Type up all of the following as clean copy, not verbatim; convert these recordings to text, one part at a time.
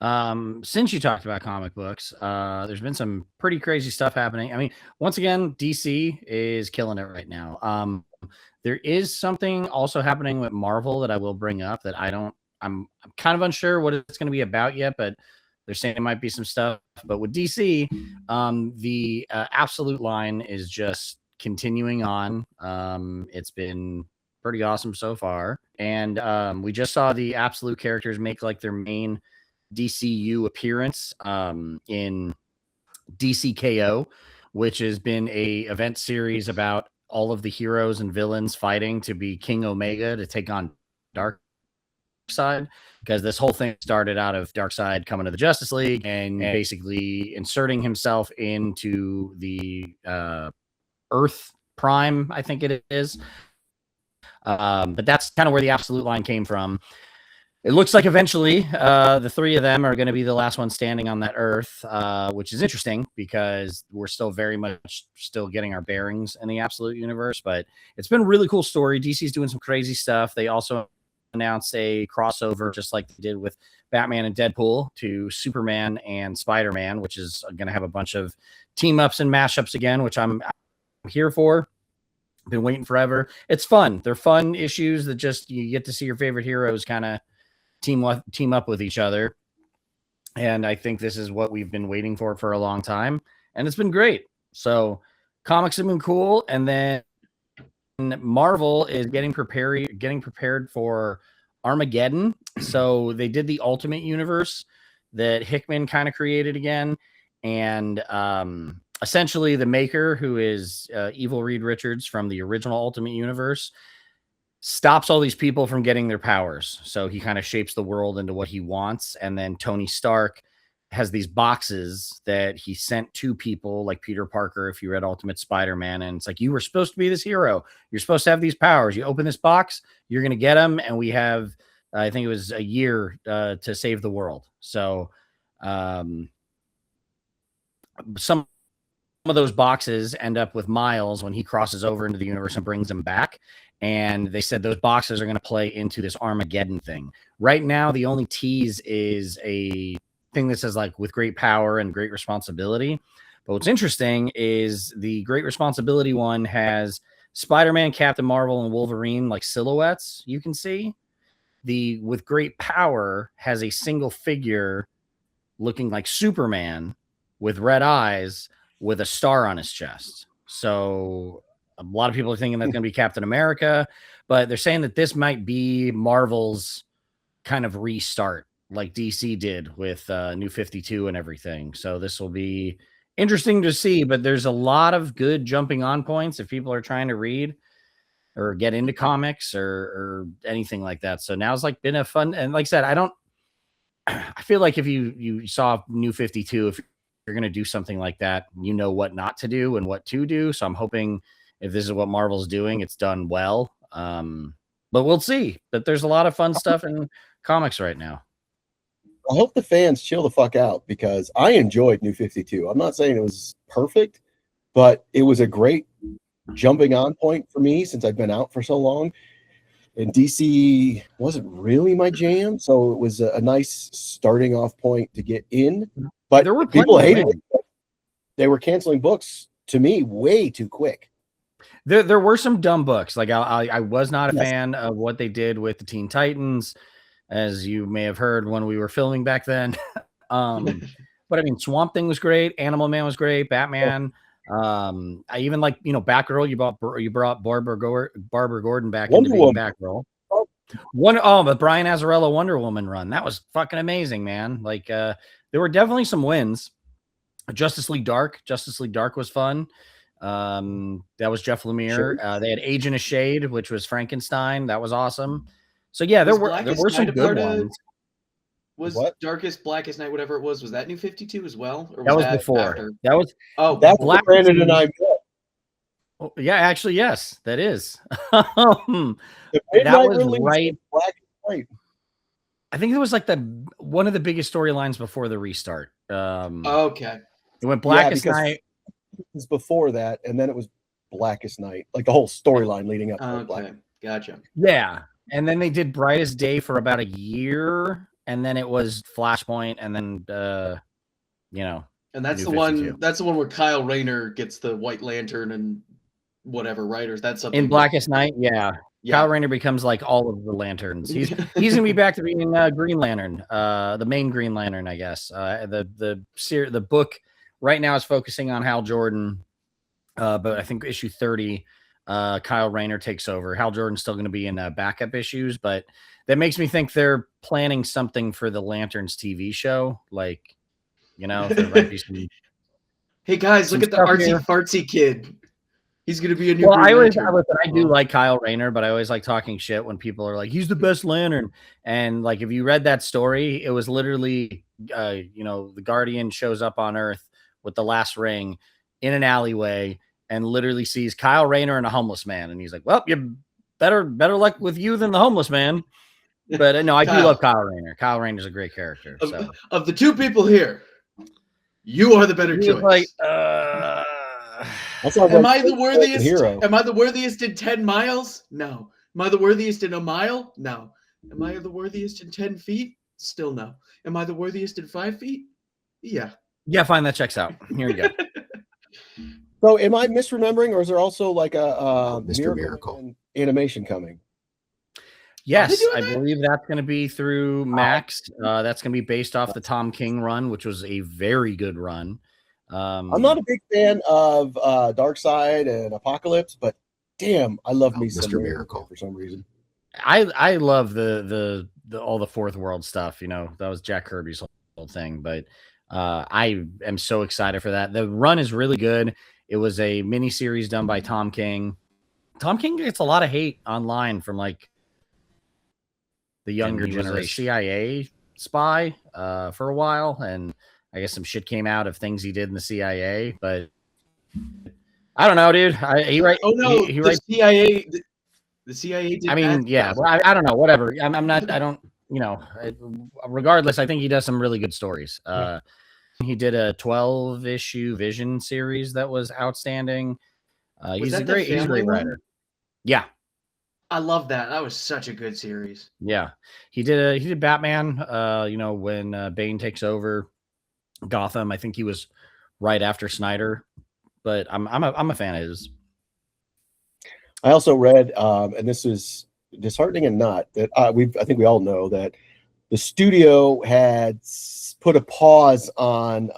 Since you talked about comic books, there's been some pretty crazy stuff happening. I mean, once again, DC is killing it right now. There is something also happening with Marvel that I will bring up that I'm kind of unsure what it's going to be about yet, but they're saying it might be some stuff. But with DC, the Absolute line is just continuing on. It's been pretty awesome so far, and we just saw the Absolute characters make like their main DCU appearance in DCKO, which has been a event series about all of the heroes and villains fighting to be King Omega to take on Dark Side, because this whole thing started out of Darkseid coming to the Justice League and basically inserting himself into the Earth Prime, I think it is. But that's kind of where the Absolute line came from. It looks like eventually the three of them are going to be the last one standing on that Earth, which is interesting because we're still very much still getting our bearings in the Absolute universe. But it's been a really cool story. DC's doing some crazy stuff. They also announced a crossover, just like they did with Batman and Deadpool, to Superman and Spider-Man, which is going to have a bunch of team ups and mashups again, which I'm here for. Been waiting forever. It's fun. They're fun issues that just you get to see your favorite heroes kind of team up with each other. And I think this is what we've been waiting for a long time. And it's been great. So comics have been cool. And then Marvel is getting prepared for Armageddon. So they did the Ultimate Universe that Hickman kind of created again. And essentially the maker, who is Evil Reed Richards from the original Ultimate Universe, stops all these people from getting their powers. So he kind of shapes the world into what he wants. And then Tony Stark has these boxes that he sent to people like Peter Parker, if you read Ultimate Spider-Man. And it's like, you were supposed to be this hero. You're supposed to have these powers. You open this box, you're going to get them. And we have, I think it was a year to save the world. So some of those boxes end up with Miles when he crosses over into the universe and brings them back. And they said those boxes are going to play into this Armageddon thing. Right now, the only tease is a thing that says like with great power and great responsibility. But what's interesting is the great responsibility one has Spider-Man, Captain Marvel, and Wolverine like silhouettes you can see. The with great power has a single figure looking like Superman with red eyes with a star on his chest. So a lot of people are thinking that's going to be Captain America, but they're saying that this might be Marvel's kind of restart like DC did with New 52 and everything. So this will be interesting to see, but there's a lot of good jumping on points if people are trying to read or get into comics or anything like that. So now's like been a fun, and like I said, I feel like if you saw New 52, if you're going to do something like that, you know what not to do and what to do. So I'm hoping if this is what Marvel's doing, it's done well. But we'll see. But there's a lot of fun stuff in comics right now. I hope the fans chill the fuck out because I enjoyed New 52. I'm not saying it was perfect, but it was a great jumping on point for me since I've been out for so long. And DC wasn't really my jam, so it was a nice starting off point to get in. But there were people hated it. They were canceling books to me way too quick. There were some dumb books. Like I was not a fan of what they did with the Teen Titans, as you may have heard when we were filming back then. But I mean, Swamp Thing was great. Animal Man was great. Batman. I even like, Batgirl. You brought Barbara Gordon back into being Batgirl. But Brian Azzarello Wonder Woman run, that was fucking amazing, man. Like there were definitely some wins. Justice League Dark was fun. That was Jeff Lemire. They had Agent of Shade, which was Frankenstein. That was awesome. So yeah, there were some good ones. Was what? Darkest, Blackest Night, whatever it was that New 52 as well? Or was that before? After? That was that's Black Brandon and I. Oh, yeah, actually, yes, that is. That was right. Black and White. I think it was like one of the biggest storylines before the restart. Okay. It went Blackest Night. It was before that, and then it was Blackest Night, like the whole storyline leading up to Black. Gotcha. Yeah. And then they did Brightest Day for about a year. and then it was Flashpoint, and then you know, and that's New the 52. one. That's the one where Kyle Rayner gets the White Lantern and whatever. Right? Or is that something in Blackest Night? Yeah. Yeah. Kyle Rayner becomes like all of the lanterns. He's gonna be back to being Green Lantern, the main Green Lantern, I guess. The book right now is focusing on Hal Jordan, but I think issue 30, Kyle Rayner takes over. Hal Jordan's still going to be in backup issues, but that makes me think they're planning something for the Lanterns TV show. Like, you know, there might be some. Hey guys, look at the artsy fartsy kid. He's gonna be a new. Well, Green I do like Kyle Rayner, but I always like talking shit when people are like, "He's the best Lantern." And like, if you read that story, it was literally, you know, the Guardian shows up on Earth with the last ring in an alleyway and literally sees Kyle Rayner and a homeless man, and he's like, "Well, you better luck with you than the homeless man." But no, I do love Kyle Rayner. Kyle Rayner's a great character. So of the two people here, you are the better choice. Like, am I the worthiest hero? Am I the worthiest in 10 miles? No. Am I the worthiest in a mile? No. Am I the worthiest in 10 feet? Still no. Am I the worthiest in 5 feet? Yeah. Yeah, fine. That checks out. Here you go. So am I misremembering, or is there also like a Miracle animation coming? Yes, I believe that's going to be through Max. That's going to be based off the Tom King run, which was a very good run. I'm not a big fan of Darkseid and Apocalypse, but damn, I love me some Miracle for some reason. I love the all the Fourth World stuff. You know, that was Jack Kirby's whole thing, but I am so excited for that. The run is really good. It was a mini series done by Tom King. Tom King gets a lot of hate online from like the younger generation. CIA spy for a while, and I guess some shit came out of things he did in the CIA, but I don't know, dude. He writes. Oh no, he writes CIA. The CIA. Did I mean, yeah. I don't know. Whatever. I'm not. I don't. You know. Regardless, I think he does some really good stories. He did a 12-issue Vision series that was outstanding. He's a great writer. Yeah. I love that. That was such a good series. Yeah, he did Batman. You know, when Bane takes over Gotham, I think he was right after Snyder, but I'm a fan of his. I also read, and this is disheartening and not that I think we all know that the studio had put a pause on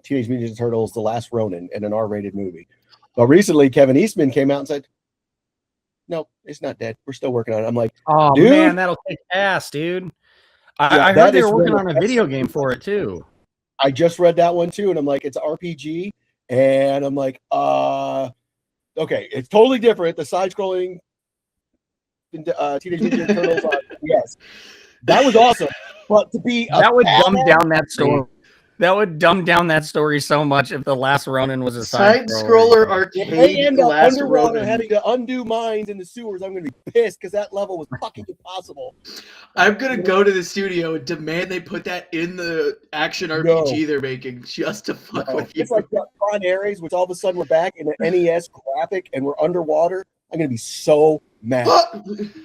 Teenage Mutant Ninja Turtles: The Last Ronin in an R-rated movie, but recently Kevin Eastman came out and said, "No, it's not dead. We're still working on it." I'm like, "Oh dude, man, that'll kick ass, dude." I heard they were working on a video game for it too. I just read that one too, and I'm like, it's RPG, and I'm like, okay, it's totally different. The side-scrolling Teenage Mutant Ninja Turtles, yes, that was awesome. But to be that would dumb down that story. That would dumb down that story so much if The Last Ronin was a side-scroller arcade. If they end up underwater having to undo mines in the sewers, I'm going to be pissed because that level was fucking impossible. I'm going to go to the studio and demand they put that in the action RPG they're making just to fuck with you. It's like Tron Ares, which all of a sudden we're back in the NES graphic and we're underwater. I'm going to be so mad.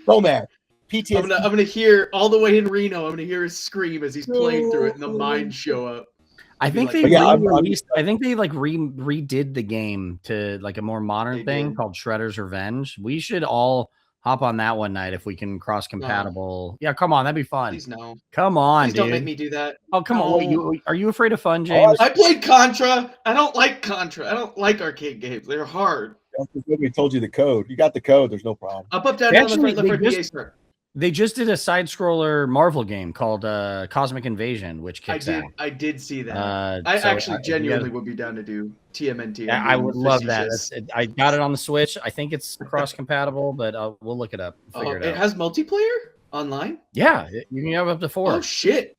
So mad. PTSD. I'm gonna hear all the way in Reno. I'm gonna hear his scream as he's playing through it, and the mines show up. I think they re-released. I think they like redid the game to like a more modern thing called Shredder's Revenge. We should all hop on that one night if we can cross compatible. Yeah, come on, that'd be fun. Please no. Come on, Please dude. Don't make me do that. Oh, come on. Wait, are you afraid of fun, James? I played Contra. I don't like Contra. I don't like arcade games. They're hard. We told you the code. You got the code. There's no problem. Up, down, left, right, They just did a side-scroller Marvel game called Cosmic Invasion, which kicks out. I did see that. I actually genuinely would be down to do TMNT. Yeah, I would love that. I got it on the Switch. I think it's cross-compatible, but we'll look it up. Figure it out. It has multiplayer online? Yeah, you can have up to 4. Oh, shit.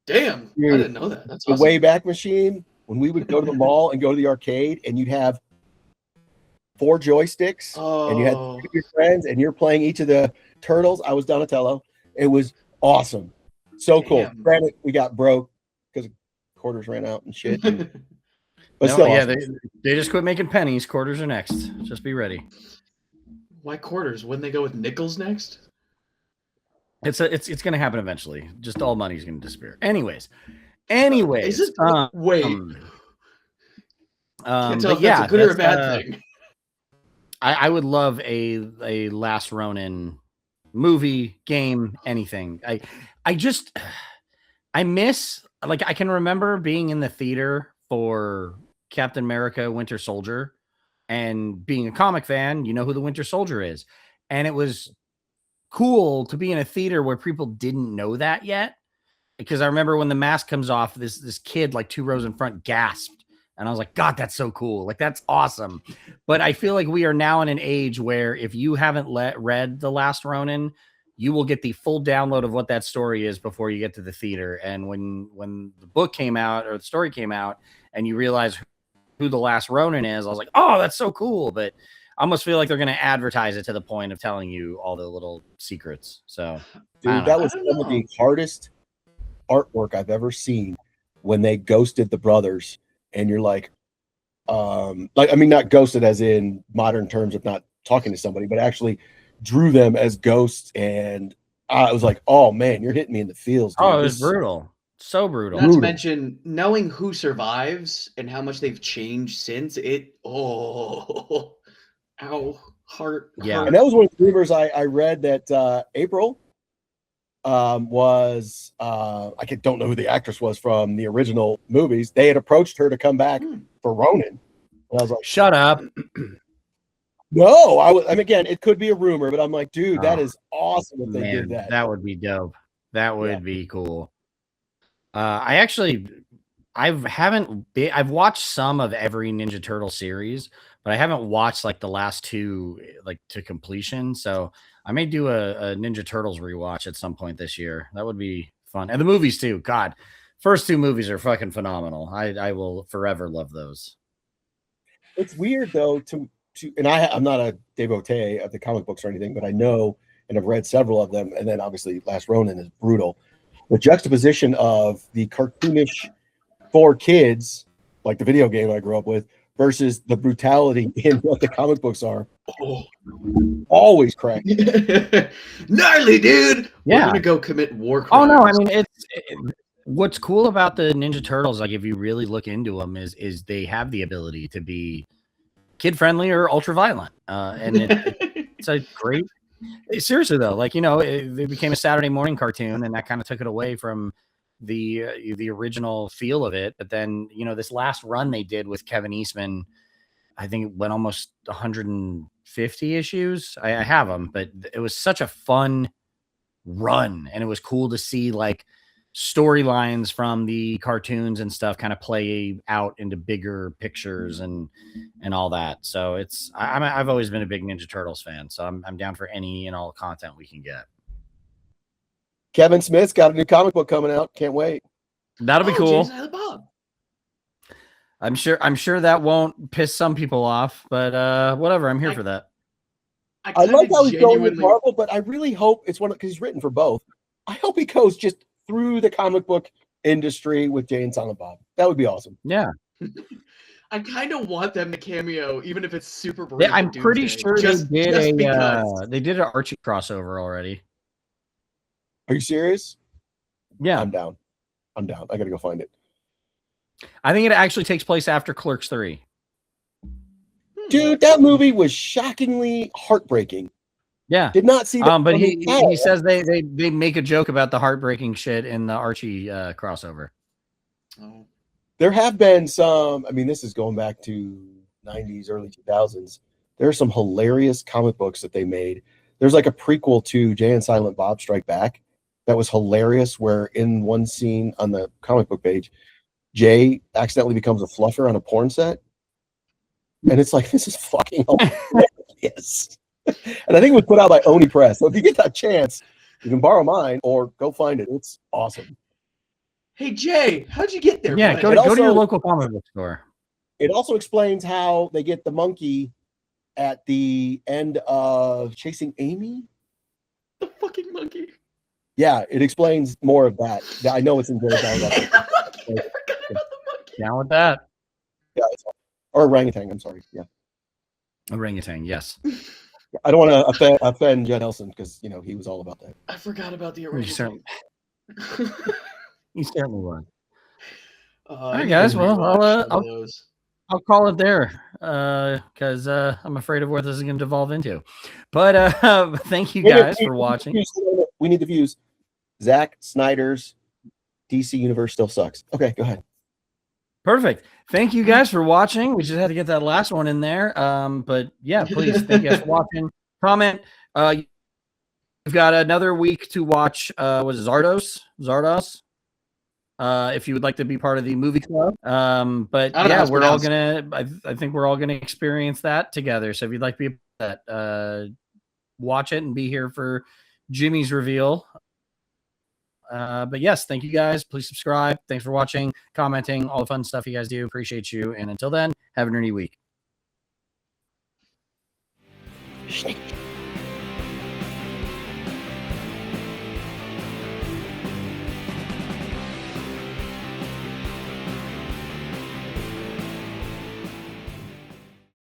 Damn. Dude, I didn't know that. That's awesome. The Wayback Machine, when we would go to the mall and go to the arcade, and you'd have 4 joysticks, and you had 2 of your friends, and you're playing each of the Turtles. I was Donatello. It was awesome. So cool. Damn. Granted, we got broke because quarters ran out and shit. But still awesome. They just quit making pennies. Quarters are next. Just be ready. Why quarters? Wouldn't they go with nickels next? It's going to happen eventually. Just all money's going to disappear. Anyways, Is it? Wait. Can't tell if that's a good or a bad thing. I would love a Last Ronin movie, game, anything. I miss, like, I can remember being in the theater for Captain America Winter Soldier and being a comic fan. You know who the Winter Soldier is. And it was cool to be in a theater where people didn't know that yet. Because I remember when the mask comes off, this kid, like 2 rows in front, gasped. And I was like, God, that's so cool. Like, that's awesome. But I feel like we are now in an age where if you haven't read The Last Ronin, you will get the full download of what that story is before you get to the theater. And when the book came out or the story came out and you realize who The Last Ronin is, I was like, oh, that's so cool. But I almost feel like they're going to advertise it to the point of telling you all the little secrets. So, dude, that was some of the hardest artwork I've ever seen when they ghosted the brothers. And you're like, I mean, not ghosted as in modern terms of not talking to somebody, but actually drew them as ghosts. And I was like, oh man, you're hitting me in the feels, dude. Oh, it was brutal. So brutal. Not to mention knowing who survives and how much they've changed since it. Oh, ow, heart. Yeah. Heart. And that was one of the rumors I read that April was I don't know who the actress was from the original movies. They had approached her to come back for Ronin. And I was like, shut up. No, I mean, again, it could be a rumor, but I'm like, dude, that is awesome if they did that. That would be dope. That would be cool. I've watched some of every Ninja Turtle series, but I haven't watched like the last 2 like to completion. So I may do a Ninja Turtles rewatch at some point this year. That would be fun. And the movies too. God, first 2 movies are fucking phenomenal. I will forever love those. It's weird though and I'm not a devotee of the comic books or anything, but I know and have read several of them. And then obviously Last Ronin is brutal. The juxtaposition of the cartoonish for kids, like the video game I grew up with, versus the brutality in what the comic books are. Oh, always crack. Gnarly, dude. Yeah. We're gonna go commit war crimes. Oh no, I mean what's cool about the Ninja Turtles, like if you really look into them, is they have the ability to be kid friendly or ultra violent. And it's a great. Seriously though, like, you know, it became a Saturday morning cartoon, and that kind of took it away from the original feel of it. But then, you know, this last run they did with Kevin Eastman, I think it went almost 150 issues. I have them, but it was such a fun run, and it was cool to see like storylines from the cartoons and stuff kind of play out into bigger pictures and all that. So I've always been a big Ninja Turtles fan, so I'm down for any and all content we can get. Kevin Smith's got a new comic book coming out. Can't wait. That'll be cool. Bob. I'm sure that won't piss some people off, but whatever. I'm here for that. I like how he's going with Marvel, but I really hope it's one because he's written for both. I hope he goes just through the comic book industry with Jay and Silent Bob. That would be awesome. Yeah. I kind of want them to cameo, even if it's super brief. Yeah, I'm pretty sure they did an Archie crossover already. Are you serious? Yeah. I'm down. I gotta go find it. I think it actually takes place after Clerks 3. Dude, that movie was shockingly heartbreaking. Yeah. Did not see that. But he says they make a joke about the heartbreaking shit in the Archie crossover. Oh. There have been some, I mean, this is going back to 90s, early 2000s. There are some hilarious comic books that they made. There's like a prequel to Jay and Silent Bob Strike Back that was hilarious, where in one scene on the comic book page, Jay accidentally becomes a fluffer on a porn set. And it's like, this is fucking hilarious. And I think it was put out by Oni Press. So if you get that chance, you can borrow mine or go find it. It's awesome. Hey, Jay, how'd you get there? Yeah, go to your local comic book store. It also explains how they get the monkey at the end of Chasing Amy. The fucking monkey. Yeah, it explains more of that. I know it's in there. Down with that. Yeah, or orangutan. I'm sorry. Yeah. Orangutan, yes. I don't want to offend Judd Nelson because he was all about that. I forgot about the You original. certainly was. All right, guys. Well, I'll call it there because I'm afraid of where this is going to devolve into. But thank you guys for watching. We need the views. Zack Snyder's DC universe still sucks. Okay, go ahead. Perfect. Thank you guys for watching. We just had to get that last one in there. But yeah, please, thank you guys for watching. Comment. We've got another week to watch. Was it Zardos? If you would like to be part of the movie club. But yeah, we're all gonna. I think we're all gonna experience that together. So if you'd like to be that, watch it and be here for Jimmy's reveal. But yes, thank you guys. Please subscribe. Thanks for watching, commenting, all the fun stuff you guys do. Appreciate you. And until then, have a nerdy week.